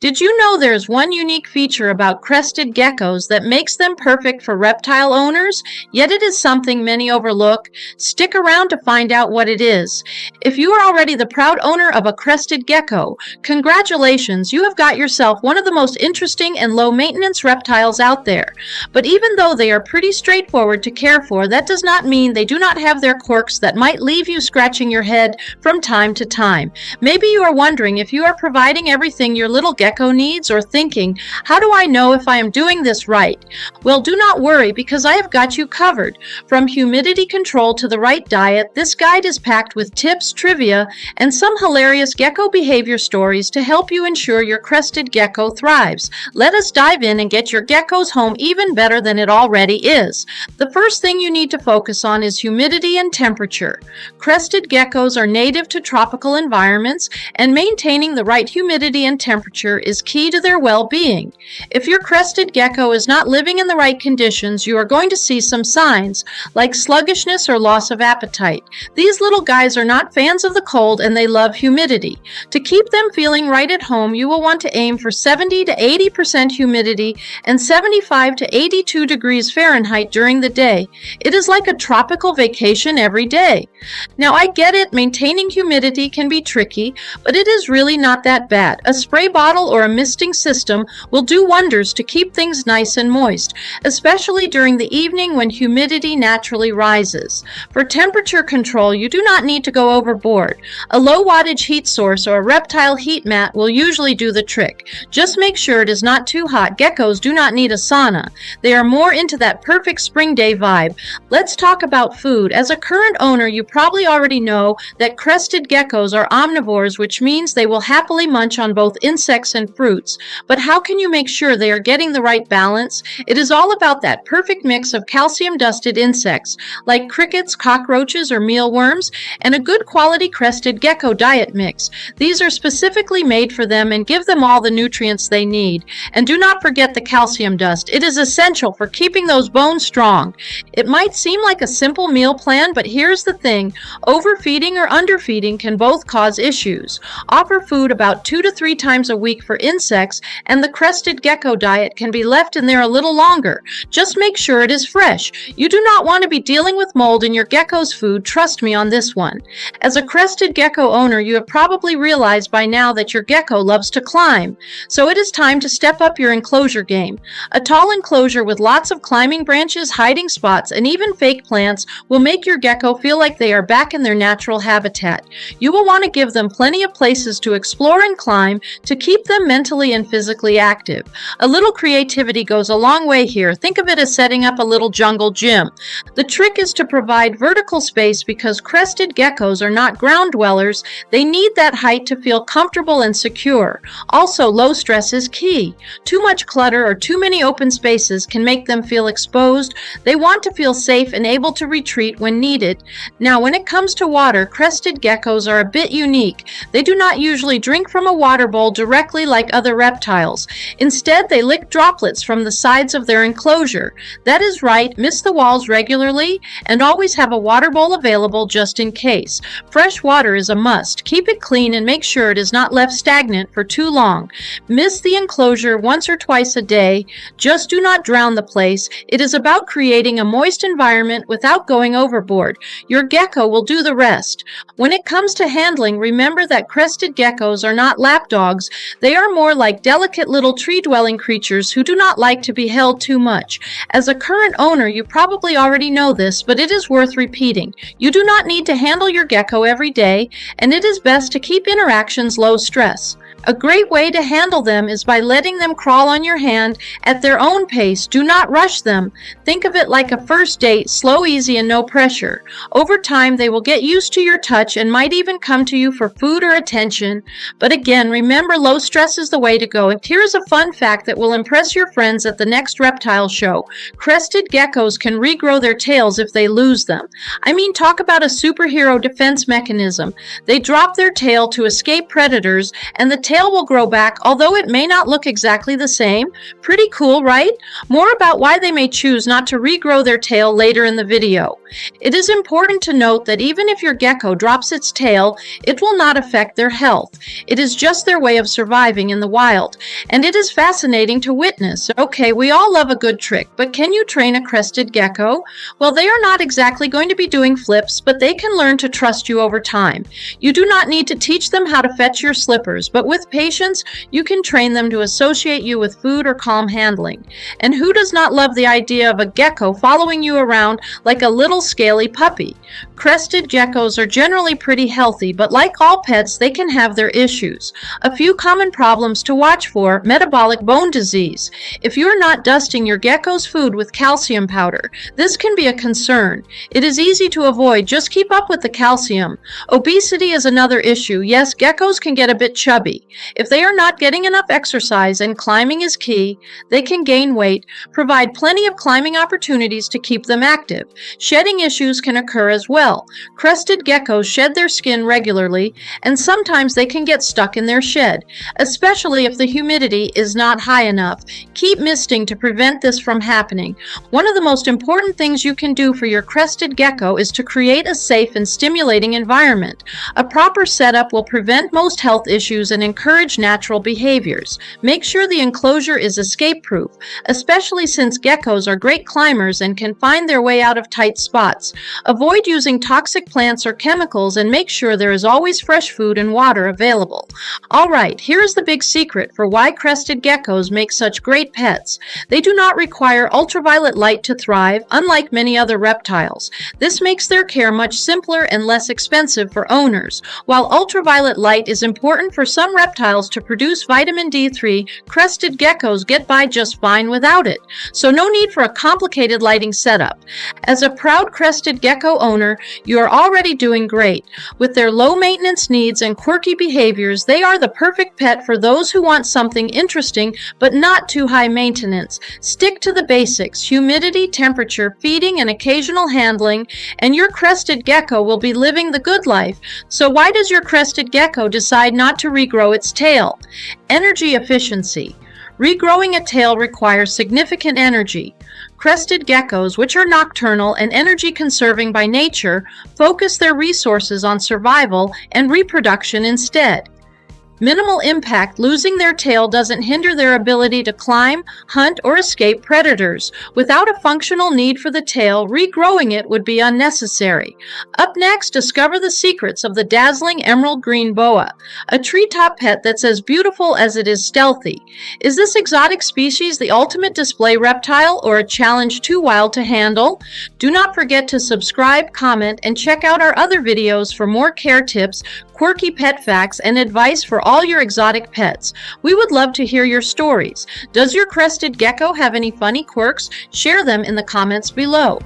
Did you know there's one unique feature about crested geckos that makes them perfect for reptile owners? Yet it is something many overlook. Stick around to find out what it is. If you are already the proud owner of a crested gecko, congratulations, you have got yourself one of the most interesting and low-maintenance reptiles out there. But even though they are pretty straightforward to care for, that does not mean they do not have their quirks that might leave you scratching your head from time to time. Maybe you are wondering if you are providing everything your little gecko needs, or thinking, how do I know if I am doing this right? Well, do not worry, because I have got you covered. From humidity control to the right diet, this guide is packed with tips, trivia, and some hilarious gecko behavior stories to help you ensure your crested gecko thrives. Let us dive in and get your geckos home even better than it already is. The first thing you need to focus on is humidity and temperature. Crested geckos are native to tropical environments, and maintaining the right humidity and temperature is key to their well-being. If your crested gecko is not living in the right conditions, you are going to see some signs, like sluggishness or loss of appetite. These little guys are not fans of the cold, and they love humidity. To keep them feeling right at home, you will want to aim for 70 to 80% humidity and 75 to 82 degrees Fahrenheit during the day. It is like a tropical vacation every day. Now, I get it, maintaining humidity can be tricky, but it is really not that bad. A spray bottle or a misting system will do wonders to keep things nice and moist, especially during the evening when humidity naturally rises. For temperature control, you do not need to go overboard. A low wattage heat source or a reptile heat mat will usually do the trick. Just make sure it is not too hot. Geckos do not need a sauna. They are more into that perfect spring day vibe. Let's talk about food. As a current owner, you probably already know that crested geckos are omnivores, which means they will happily munch on both insects and fruits. But how can you make sure they are getting the right balance? It is all about that perfect mix of calcium-dusted insects, like crickets, cockroaches, or mealworms, and a good quality crested gecko diet mix. These are specifically made for them and give them all the nutrients they need. And do not forget the calcium dust. It is essential for keeping those bones strong. It might seem like a simple meal plan, but here's the thing. Overfeeding or underfeeding can both cause issues. Offer food about 2 to 3 times a week for insects, and the crested gecko diet can be left in there a little longer. Just make sure it is fresh. You do not want to be dealing with mold in your gecko's food, trust me on this one. As a crested gecko owner, you have probably realized by now that your gecko loves to climb, so it is time to step up your enclosure game. A tall enclosure with lots of climbing branches, hiding spots, and even fake plants will make your gecko feel like they are back in their natural habitat. You will want to give them plenty of places to explore and climb to keep them mentally and physically active. A little creativity goes a long way here. Think of it as setting up a little jungle gym. The trick is to provide vertical space because crested geckos are not ground dwellers. They need that height to feel comfortable and secure. Also, low stress is key. Too much clutter or too many open spaces can make them feel exposed. They want to feel safe and able to retreat when needed. Now, when it comes to water, crested geckos are a bit unique. They do not usually drink from a water bowl directly like other reptiles. Instead, they lick droplets from the sides of their enclosure. That is right, mist the walls regularly, and always have a water bowl available just in case. Fresh water is a must. Keep it clean and make sure it is not left stagnant for too long. Mist the enclosure once or twice a day. Just do not drown the place. It is about creating a moist environment without going overboard. Your gecko will do the rest. When it comes to handling, remember that crested geckos are not lapdogs. They are more like delicate little tree-dwelling creatures who do not like to be held too much. As a current owner, you probably already know this, but it is worth repeating. You do not need to handle your gecko every day, and it is best to keep interactions low stress. A great way to handle them is by letting them crawl on your hand at their own pace. Do not rush them. Think of it like a first date, slow, easy, and no pressure. Over time, they will get used to your touch and might even come to you for food or attention. But again, remember, low stress is the way to go. And here's a fun fact that will impress your friends at the next reptile show. Crested geckos can regrow their tails if they lose them. I mean, talk about a superhero defense mechanism. They drop their tail to escape predators, and the tail tail will grow back, although it may not look exactly the same. Pretty cool, right? More about why they may choose not to regrow their tail later in the video. It is important to note that even if your gecko drops its tail, it will not affect their health. It is just their way of surviving in the wild, and it is fascinating to witness. Okay, we all love a good trick, but can you train a crested gecko? Well, they are not exactly going to be doing flips, but they can learn to trust you over time. You do not need to teach them how to fetch your slippers, but with patience, you can train them to associate you with food or calm handling. And who does not love the idea of a gecko following you around like a little scaly puppy? Crested geckos are generally pretty healthy, but like all pets, they can have their issues. A few common problems to watch for: metabolic bone disease. If you're not dusting your gecko's food with calcium powder, this can be a concern. It is easy to avoid, just keep up with the calcium. Obesity is another issue. Yes, geckos can get a bit chubby. If they are not getting enough exercise, and climbing is key, they can gain weight. Provide plenty of climbing opportunities to keep them active. Shedding issues can occur as well. Crested geckos shed their skin regularly, and sometimes they can get stuck in their shed, especially if the humidity is not high enough. Keep misting to prevent this from happening. One of the most important things you can do for your crested gecko is to create a safe and stimulating environment. A proper setup will prevent most health issues and encourage natural behaviors. Make sure the enclosure is escape-proof, especially since geckos are great climbers and can find their way out of tight spots. Avoid using toxic plants or chemicals, and make sure there is always fresh food and water available. Alright, here is the big secret for why crested geckos make such great pets. They do not require ultraviolet light to thrive, unlike many other reptiles. This makes their care much simpler and less expensive for owners. While ultraviolet light is important for some reptiles to produce vitamin D3, crested geckos get by just fine without it. So no need for a complicated lighting setup. As a proud crested gecko owner, you are already doing great. With their low maintenance needs and quirky behaviors, they are the perfect pet for those who want something interesting but not too high maintenance. Stick to the basics: humidity, temperature, feeding, and occasional handling, and your crested gecko will be living the good life. So why does your crested gecko decide not to regrow its tail? Energy efficiency. Regrowing a tail requires significant energy. Crested geckos, which are nocturnal and energy-conserving by nature, focus their resources on survival and reproduction instead. Minimal impact. Losing their tail doesn't hinder their ability to climb, hunt, or escape predators. Without a functional need for the tail, regrowing it would be unnecessary. Up next, discover the secrets of the dazzling emerald green boa, a treetop pet that's as beautiful as it is stealthy. Is this exotic species the ultimate display reptile, or a challenge too wild to handle? Do not forget to subscribe, comment, and check out our other videos for more care tips, quirky pet facts, and advice for all your exotic pets. We would love to hear your stories. Does your crested gecko have any funny quirks? Share them in the comments below.